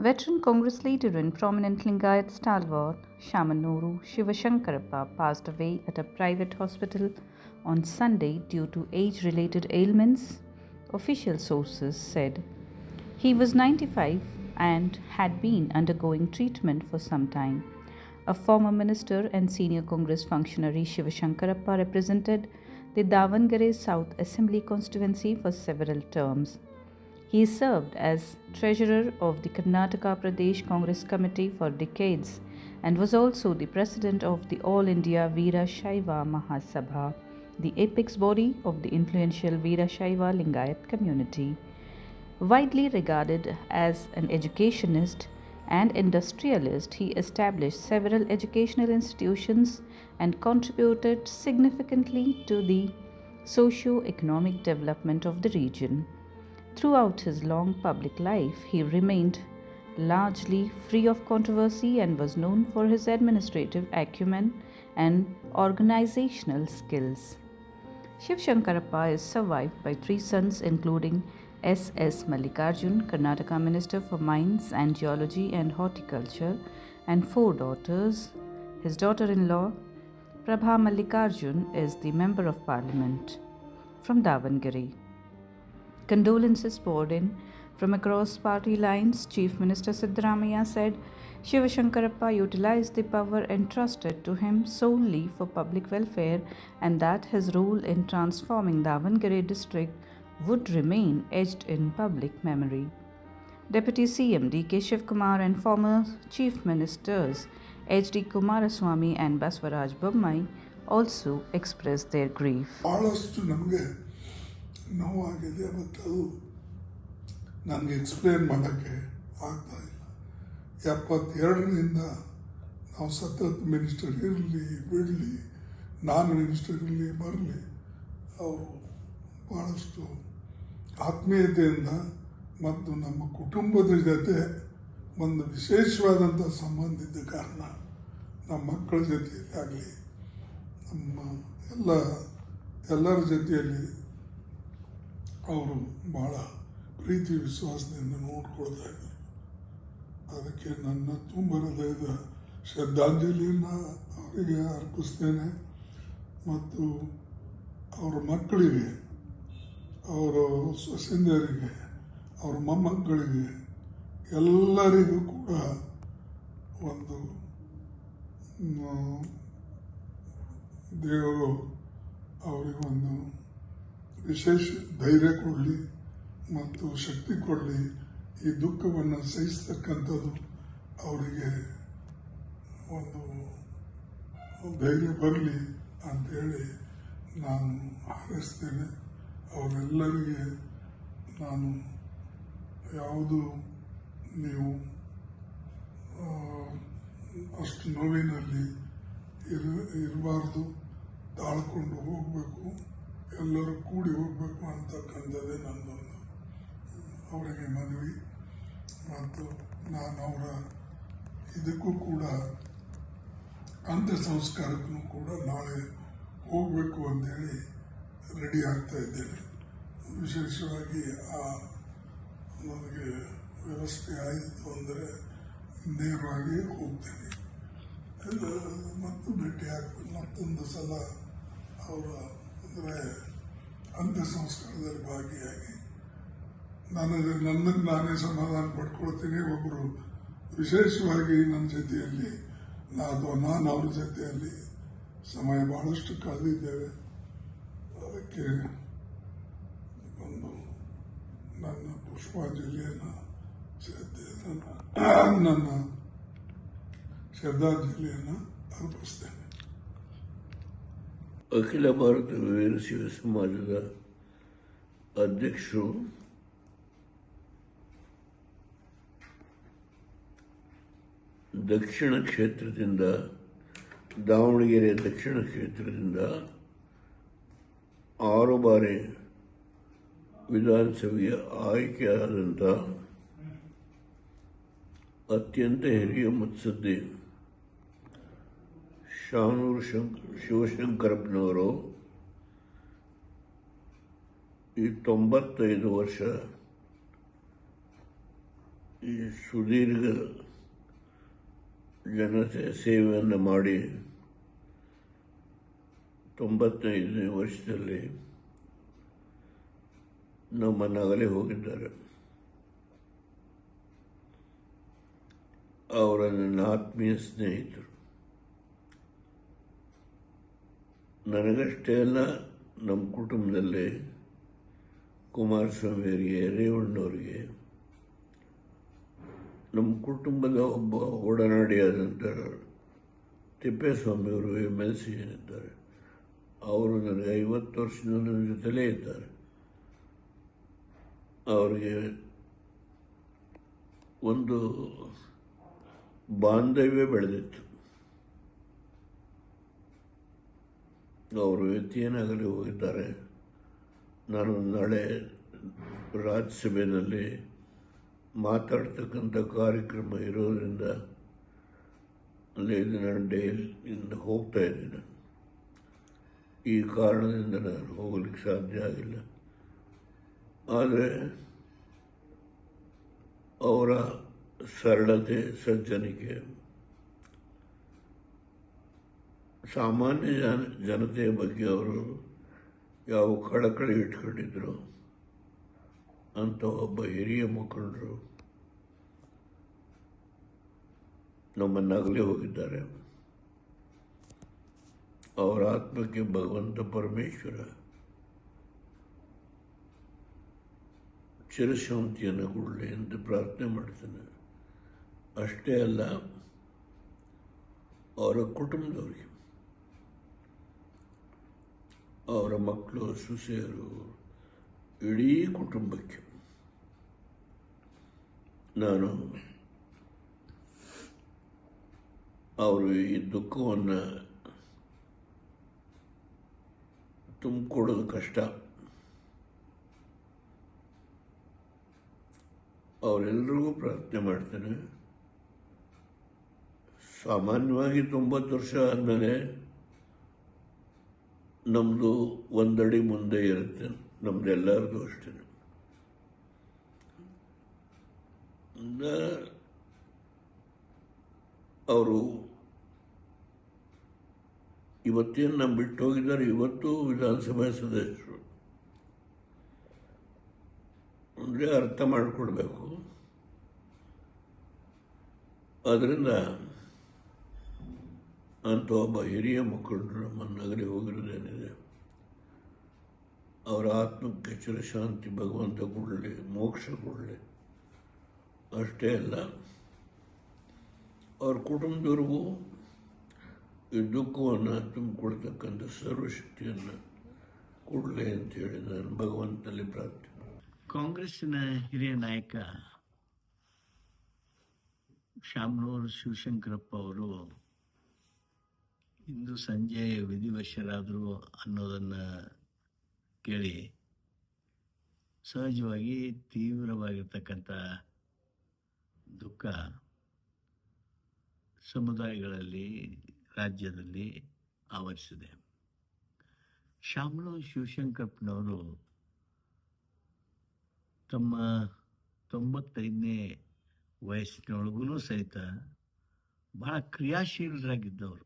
Veteran Congress leader and prominent Lingayat stalwart Shamanuru Shivashankarappa passed away at a private hospital on Sunday due to age-related ailments, official sources said. He was 95 and had been undergoing treatment for some time. A former minister and senior Congress functionary Shivashankarappa represented the Davangere South Assembly constituency for several terms. He served as treasurer of the Karnataka Pradesh Congress Committee for decades and was also the president of the All India Veera Shaiva Mahasabha, the apex body of the influential Veera Shaiva Lingayat community. Widely regarded as an educationist and industrialist, he established several educational institutions and contributed significantly to the socio-economic development of the region. Throughout his long public life, he remained largely free of controversy and was known for his administrative acumen and organizational skills. Shiv Shankarappa is survived by three sons, including S.S. Mallikarjun, Karnataka Minister for Mines and Geology and Horticulture, and four daughters. His daughter-in-law, Prabha Mallikarjun, is the Member of Parliament from Davangere. Condolences poured in from across party lines. Chief Minister Siddaramaiah said Shivashankarappa utilized the power entrusted to him solely for public welfare and that his role in transforming Davangere district would remain etched in public memory. Deputy CM D.K. Shivkumar and former Chief Ministers H.D. Kumaraswamy and Baswaraj Bommai also expressed their grief. ನೋವಾಗಿದೆ ಮತ್ತು ಅದು ನನಗೆ explain ಮಾಡೋಕ್ಕೆ ಆಗ್ತಾಯಿಲ್ಲ. 72ರಿಂದ ನಾವು ಸತತ minister ಇರಲಿ ಬಿಡಲಿ, ನಾನ್ ಮಿನಿಸ್ಟರ್ ಇರಲಿ ಬರಲಿ, ಅವರು ಭಾಳಷ್ಟು ಆತ್ಮೀಯತೆಯಿಂದ ಮತ್ತು ನಮ್ಮ ಕುಟುಂಬದ ಜೊತೆ ಒಂದು ವಿಶೇಷವಾದಂಥ ಸಂಬಂಧ ಇದ್ದ ಕಾರಣ ನಮ್ಮ ಮಕ್ಕಳ ಜೊತೆಯಲ್ಲಿ ಆಗಲಿ ನಮ್ಮ ಎಲ್ಲರ ಜೊತೆಯಲ್ಲಿ ಅವರು ಭಾಳ ಪ್ರೀತಿ ವಿಶ್ವಾಸದಿಂದ ನೋಡ್ಕೊಳ್ತಾ ಇದ್ದರು. ಅದಕ್ಕೆ ನನ್ನ ತುಂಬ ಹೃದಯದ ಶ್ರದ್ಧಾಂಜಲಿಯನ್ನು ಅವರಿಗೆ ಅರ್ಪಿಸ್ತೇನೆ ಮತ್ತು ಅವರ ಮಕ್ಕಳಿಗೆ, ಅವರ ಸೊಸೆಂದರಿಗೆ, ಅವರ ಮೊಮ್ಮಕ್ಕಳಿಗೆ ಎಲ್ಲರಿಗೂ ಕೂಡ ಒಂದು ದೇವರು ಅವರಿಗೊಂದು ವಿಶೇಷ ಧೈರ್ಯ ಕೊಡಲಿ ಮತ್ತು ಶಕ್ತಿ ಕೊಡಲಿ. ಈ ದುಃಖವನ್ನು ಸಹಿಸ್ತಕ್ಕಂಥದ್ದು ಅವರಿಗೆ ಒಂದು ಧೈರ್ಯ ಬರಲಿ ಅಂಥೇಳಿ ನಾನು ಹಾರೈಸ್ತೇನೆ. ಅವರೆಲ್ಲರಿಗೆ ನಾನು ಯಾವುದು ನೀವು ಅಷ್ಟು ನೋವಿನಲ್ಲಿ ಇರಬಾರ್ದು, ತಾಳ್ಕೊಂಡು ಹೋಗಬೇಕು, ಎಲ್ಲರೂ ಕೂಡಿ ಹೋಗಬೇಕು ಅಂತಕ್ಕಂಥದ್ದೇ ನನ್ನೊಂದು ಅವರಿಗೆ ಮನವಿ. ಮತ್ತು ನಾನು ಅವರ ಇದಕ್ಕೂ ಕೂಡ ಅಂತ್ಯ ಸಂಸ್ಕಾರಕ್ಕೂ ಕೂಡ ನಾಳೆ ಹೋಗಬೇಕು ಅಂತೇಳಿ ರೆಡಿ ಆಗ್ತಾ ಇದ್ದೇನೆ. ವಿಶೇಷವಾಗಿ ನನಗೆ ವ್ಯವಸ್ಥೆ ಆಯಿತು ಅಂದರೆ ನೇರವಾಗಿ ಹೋಗ್ತೇನೆ ಮತ್ತು ಭೇಟಿ ಆಗ್ತೀನಿ. ಮತ್ತೊಂದು ಸಲ ಅವರ ಅಂದರೆ ಅಂತ್ಯ ಸಂಸ್ಕಾರದಲ್ಲಿ ಭಾಗಿಯಾಗಿ ನನಗೆ ನಾನೇ ಸಮಾಧಾನ ಪಡ್ಕೊಳ್ತೀನಿ. ಒಬ್ಬರು ವಿಶೇಷವಾಗಿ ನನ್ನ ಜೊತೆಯಲ್ಲಿ ನಾನು ಅವ್ರ ಜೊತೆಯಲ್ಲಿ ಸಮಯ ಭಾಳಷ್ಟು ಕಳೆದಿದ್ದೇವೆ. ಅದಕ್ಕೆ ಒಂದು ನನ್ನ ಪುಷ್ಪಾಂಜಲಿಯನ್ನು ನನ್ನ ಶ್ರದ್ಧಾಂಜಲಿಯನ್ನು ಅರ್ಪಿಸ್ತೇನೆ. ಅಖಿಲ ಭಾರತ ವೀರಶೈವ ಸಮಾಜದ ಅಧ್ಯಕ್ಷರು ದಕ್ಷಿಣ ಕ್ಷೇತ್ರದಿಂದ, ದಾವಣಗೆರೆ ದಕ್ಷಿಣ ಕ್ಷೇತ್ರದಿಂದ 6 ಬಾರಿ ವಿಧಾನಸಭೆಯ ಆಯ್ಕೆಯಾದಂಥ ಅತ್ಯಂತ ಹಿರಿಯ ಮುತ್ಸದ್ದಿ ಶಾನೂರು ಶಿವಶಂಕರಪ್ಪನವರು ಈ 95 ವರ್ಷ ಈ ಸುದೀರ್ಘ ಸೇವೆಯನ್ನು ಮಾಡಿ 95ನೇ ವರ್ಷದಲ್ಲಿ ನಮ್ಮನ್ನಗಲೇ ಹೋಗಿದ್ದಾರೆ. ಅವರ ನನ್ನ ಆತ್ಮೀಯ ಸ್ನೇಹಿತರು. ನನಗಷ್ಟೇ ಅಲ್ಲ, ನಮ್ಮ ಕುಟುಂಬದಲ್ಲಿ ಕುಮಾರಸ್ವಾಮಿಯವರಿಗೆ, ರೇವಣ್ಣವರಿಗೆ, ನಮ್ಮ ಕುಟುಂಬದ ಒಬ್ಬ ಒಡನಾಡಿಯಾದಂಥ ತಿಪ್ಪೇಸ್ವಾಮಿಯವರು MLC ಇದ್ದಾರೆ. ಅವರು ನನಗೆ 50 ವರ್ಷದಿಂದ ನನ್ನ ಜೊತೆಲೇ ಇದ್ದಾರೆ. ಅವರಿಗೆ ಒಂದು ಬಾಂಧವ್ಯ ಬೆಳೆದಿತ್ತು. ಅವರು ಯತಿಯನ್ನಾಗಲಿ ಹೋಗಿದ್ದಾರೆ. ನಾನು ನಾಳೆ ರಾಜ್ಯಸಭೆಯಲ್ಲಿ ಮಾತಾಡ್ತಕ್ಕಂಥ ಕಾರ್ಯಕ್ರಮ ಇರೋದರಿಂದ ಅಲ್ಲಿ ನಾನು ಡೈಲಿಯಿಂದ ಹೋಗ್ತಾ ಇದ್ದೀನಿ. ಈ ಕಾರಣದಿಂದ ನಾನು ಹೋಗಲಿಕ್ಕೆ ಸಾಧ್ಯ ಆಗಿಲ್ಲ. ಆದರೆ ಅವರ ಸರಳತೆ, ಸಜ್ಜನಿಕೆ, ಸಾಮಾನ್ಯ ಜನತೆಯ ಬಗ್ಗೆ ಅವರು ಯಾವ ಕಳಕಳಿ ಇಟ್ಕೊಂಡಿದ್ರು ಅಂತ ಒಬ್ಬ ಹಿರಿಯ ಮುಖಂಡರು ನಮ್ಮನ್ನಾಗಲೇ ಹೋಗಿದ್ದಾರೆ. ಅವರ ಆತ್ಮಕ್ಕೆ ಭಗವಂತ ಪರಮೇಶ್ವರ ಚಿರಶಾಂತಿಯನ್ನು ಕೊಡಲಿ ಎಂದು ಪ್ರಾರ್ಥನೆ ಮಾಡ್ತೇನೆ. ಅಷ್ಟೇ ಅಲ್ಲ, ಅವರ ಕುಟುಂಬದವರಿಗೆ, ಅವರ ಮಕ್ಕಳು, ಸೊಸೆಯರು, ಇಡೀ ಕುಟುಂಬಕ್ಕೆ ನಾನು ಅವರು ಈ ದುಃಖವನ್ನು ತುಂಬಿಕೊಡೋದು ಕಷ್ಟ. ಅವರೆಲ್ಲರಿಗೂ ಪ್ರಾರ್ಥನೆ ಮಾಡ್ತೇನೆ. ಸಾಮಾನ್ಯವಾಗಿ 90 ವರ್ಷ ಆದಮೇಲೆ ನಮ್ಮದು ಒಂದಡಿ ಮುಂದೆ ಇರುತ್ತೆ, ನಮ್ದೆಲ್ಲರದು ಅಷ್ಟೇ. ಅವರು ಇವತ್ತೇನು ನಮ್ಮ ಬಿಟ್ಟು ಹೋಗಿದ್ದಾರೆ, ಇವತ್ತು ವಿಧಾನಸಭೆ ಸದಸ್ಯರು ಅಂದರೆ ಅರ್ಥ ಮಾಡಿಕೊಡ್ಬೇಕು. ಆದ್ದರಿಂದ ಅಂತ ಒಬ್ಬ ಹಿರಿಯ ಮುಖಂಡರು ನಮ್ಮನ್ನಾಗಲೇ ಹೋಗಿರೋದೇನಿದೆ, ಅವರ ಆತ್ಮಕ್ಕೆ ಚಿರಶಾಂತಿ ಭಗವಂತ ಕೊಡಲಿ, ಮೋಕ್ಷ ಕೊಡಲಿ. ಅಷ್ಟೇ ಅಲ್ಲ, ಅವ್ರ ಕುಟುಂಬದವ್ರಿಗೂ ಈ ದುಃಖವನ್ನು ತುಂಬಿಕೊಡ್ತಕ್ಕಂಥ ಸರ್ವಶಕ್ತಿಯನ್ನು ಕೊಡಲಿ ಅಂತೇಳಿ ನಾನು ಭಗವಂತನಲ್ಲಿ ಪ್ರಾರ್ಥನೆ. ಕಾಂಗ್ರೆಸ್ಸಿನ ಹಿರಿಯ ನಾಯಕ ಶಾಮನೂರು ಶಿವಶಂಕರಪ್ಪ ಅವರು ಇಂದು ಸಂಜೆ ವಿಧಿವಶರಾದರು ಅನ್ನೋದನ್ನು ಕೇಳಿ ಸಹಜವಾಗಿ ತೀವ್ರವಾಗಿರ್ತಕ್ಕಂಥ ದುಃಖ ಸಮುದಾಯಗಳಲ್ಲಿ, ರಾಜ್ಯದಲ್ಲಿ ಆವರಿಸಿದೆ. ಶಾಮನೂರು ಶಿವಶಂಕರಪ್ಪನವರು ತಮ್ಮ 95ನೇ ವಯಸ್ಸಿನೊಳಗೂ ಸಹಿತ ಬಹಳ ಕ್ರಿಯಾಶೀಲರಾಗಿದ್ದವರು.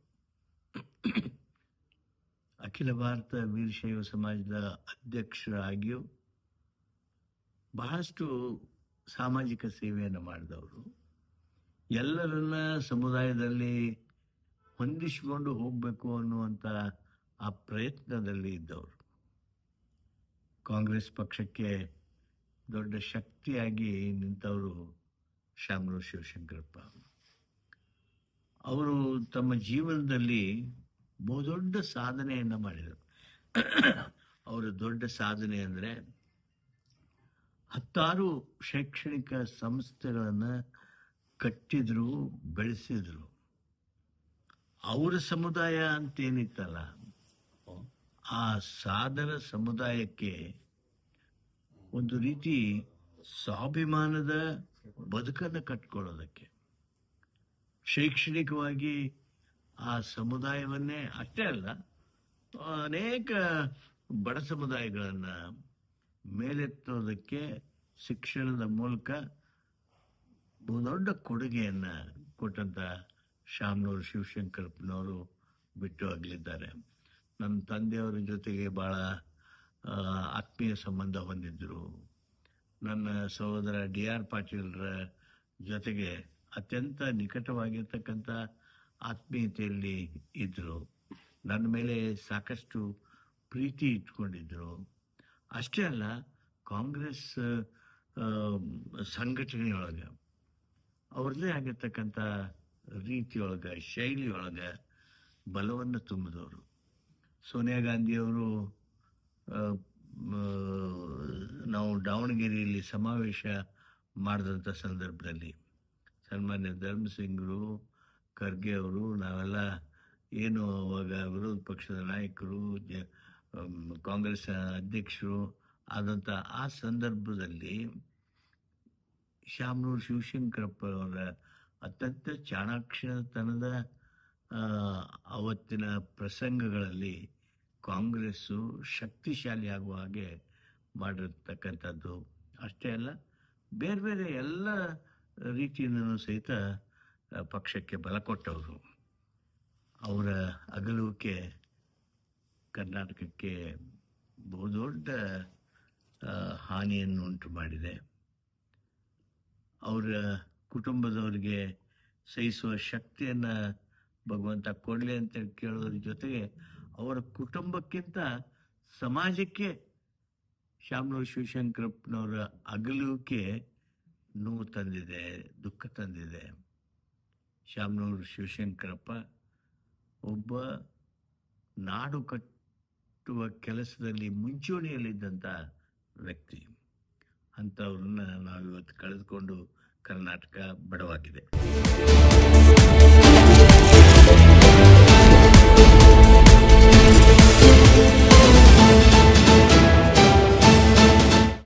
ಅಖಿಲ ಭಾರತ ವೀರಶೈವ ಸಮಾಜದ ಅಧ್ಯಕ್ಷರಾಗಿಯೂ ಬಹಳಷ್ಟು ಸಾಮಾಜಿಕ ಸೇವೆಯನ್ನು ಮಾಡಿದವರು. ಎಲ್ಲರನ್ನ ಸಮುದಾಯದಲ್ಲಿ ಹೊಂದಿಸಿಕೊಂಡು ಹೋಗಬೇಕು ಅನ್ನುವಂಥ ಆ ಪ್ರಯತ್ನದಲ್ಲಿ ಇದ್ದವರು. ಕಾಂಗ್ರೆಸ್ ಪಕ್ಷಕ್ಕೆ ದೊಡ್ಡ ಶಕ್ತಿಯಾಗಿ ನಿಂತವರು ಶಾಮನೂರು ಶಿವಶಂಕರಪ್ಪ. ಅವರು ತಮ್ಮ ಜೀವನದಲ್ಲಿ ಬಹುದೊಡ್ಡ ಸಾಧನೆಯನ್ನು ಮಾಡಿದರು. ಅವರ ದೊಡ್ಡ ಸಾಧನೆ ಅಂದರೆ 10 ಶೈಕ್ಷಣಿಕ ಸಂಸ್ಥೆಗಳನ್ನು ಕಟ್ಟಿದ್ರು, ಬೆಳೆಸಿದ್ರು. ಅವರ ಸಮುದಾಯ ಅಂತೇನಿತ್ತಲ್ಲ, ಆ ಸಾಧನ ಸಮುದಾಯಕ್ಕೆ ಒಂದು ರೀತಿ ಸ್ವಾಭಿಮಾನದ ಬದುಕನ್ನು ಕಟ್ಕೊಳ್ಳೋದಕ್ಕೆ, ಶೈಕ್ಷಣಿಕವಾಗಿ ಆ ಸಮುದಾಯವನ್ನೇ ಅಷ್ಟೇ ಅಲ್ಲ, ಅನೇಕ ಬಡ ಸಮುದಾಯಗಳನ್ನು ಮೇಲೆತ್ತೋದಕ್ಕೆ ಶಿಕ್ಷಣದ ಮೂಲಕ ಬಹುದೊಡ್ಡ ಕೊಡುಗೆಯನ್ನು ಕೊಟ್ಟಂಥ ಶಾಮನೂರು ಶಿವಶಂಕರಪ್ಪನವರು ಬಿಟ್ಟು ಅಗಲಿದ್ದಾರೆ. ನನ್ನ ತಂದೆಯವರ ಜೊತೆಗೆ ಭಾಳ ಆತ್ಮೀಯ ಸಂಬಂಧ ಹೊಂದಿದ್ದರು. ನನ್ನ ಸಹೋದರ D.R. ಪಾಟೀಲ್ರ ಜೊತೆಗೆ ಅತ್ಯಂತ ನಿಕಟವಾಗಿರ್ತಕ್ಕಂಥ ಆತ್ಮೀಯತೆಯಲ್ಲಿ ಇದ್ದರು. ನನ್ನ ಮೇಲೆ ಸಾಕಷ್ಟು ಪ್ರೀತಿ ಇಟ್ಕೊಂಡಿದ್ದರು. ಅಷ್ಟೇ ಅಲ್ಲ, ಕಾಂಗ್ರೆಸ್ ಸಂಘಟನೆಯೊಳಗೆ ಅವ್ರದ್ದೇ ಆಗಿರ್ತಕ್ಕಂಥ ರೀತಿಯೊಳಗೆ, ಶೈಲಿಯೊಳಗೆ ಬಲವನ್ನು ತುಂಬಿದವರು. ಸೋನಿಯಾ ಗಾಂಧಿಯವರು ನಾವು ದಾವಣಗೆರೆಯಲ್ಲಿ ಸಮಾವೇಶ ಮಾಡಿದಂಥ ಸಂದರ್ಭದಲ್ಲಿ ಸನ್ಮಾನ್ಯ ಧರ್ಮಸಿಂಗ್ರು, ಖರ್ಗೆ ಅವರು, ನಾವೆಲ್ಲ ಏನು ಅವಾಗ ವಿರೋಧ ಪಕ್ಷದ ನಾಯಕರು, ಕಾಂಗ್ರೆಸ್ ಅಧ್ಯಕ್ಷರು ಆದಂಥ ಆ ಸಂದರ್ಭದಲ್ಲಿ ಶಾಮನೂರು ಶಿವಶಂಕರಪ್ಪ ಅವರ ಅತ್ಯಂತ ಚಾಣಾಕ್ಷತನದ ಅವತ್ತಿನ ಪ್ರಸಂಗಗಳಲ್ಲಿ ಕಾಂಗ್ರೆಸ್ಸು ಶಕ್ತಿಶಾಲಿ ಆಗುವ ಹಾಗೆ ಮಾಡಿರ್ತಕ್ಕಂಥದ್ದು. ಅಷ್ಟೇ ಅಲ್ಲ, ಬೇರೆ ಬೇರೆ ಎಲ್ಲ ರೀತಿಯಿಂದಲೂ ಸಹಿತ ಪಕ್ಷಕ್ಕೆ ಬಲ ಕೊಟ್ಟವರು. ಅವರ ಅಗಲುವಿಕೆ ಕರ್ನಾಟಕಕ್ಕೆ ಬಹುದೊಡ್ಡ ಹಾನಿಯನ್ನು ಉಂಟು ಮಾಡಿದೆ. ಅವರ ಕುಟುಂಬದವರಿಗೆ ಸಹಿಸುವ ಶಕ್ತಿಯನ್ನು ಭಗವಂತ ಕೊಡಲಿ ಅಂತ ಕೇಳೋದ್ರ ಜೊತೆಗೆ ಅವರ ಕುಟುಂಬಕ್ಕಿಂತ ಸಮಾಜಕ್ಕೆ ಶಾಮನೂರು ಶಿವಶಂಕರಪ್ಪನವರ ಅಗಲುವಿಕೆ ನೋವು ತಂದಿದೆ, ದುಃಖ ತಂದಿದೆ. ಶಾಮನೂರು ಶಿವಶಂಕರಪ್ಪ ಒಬ್ಬ ನಾಡು ಕಟ್ಟುವ ಕೆಲಸದಲ್ಲಿ ಮುಂಚೂಣಿಯಲ್ಲಿದ್ದಂಥ ವ್ಯಕ್ತಿ. ಅಂಥವ್ರನ್ನ ನಾವಿವತ್ತು ಕಳೆದುಕೊಂಡು ಕರ್ನಾಟಕ ಬಡವಾಗಿದೆ.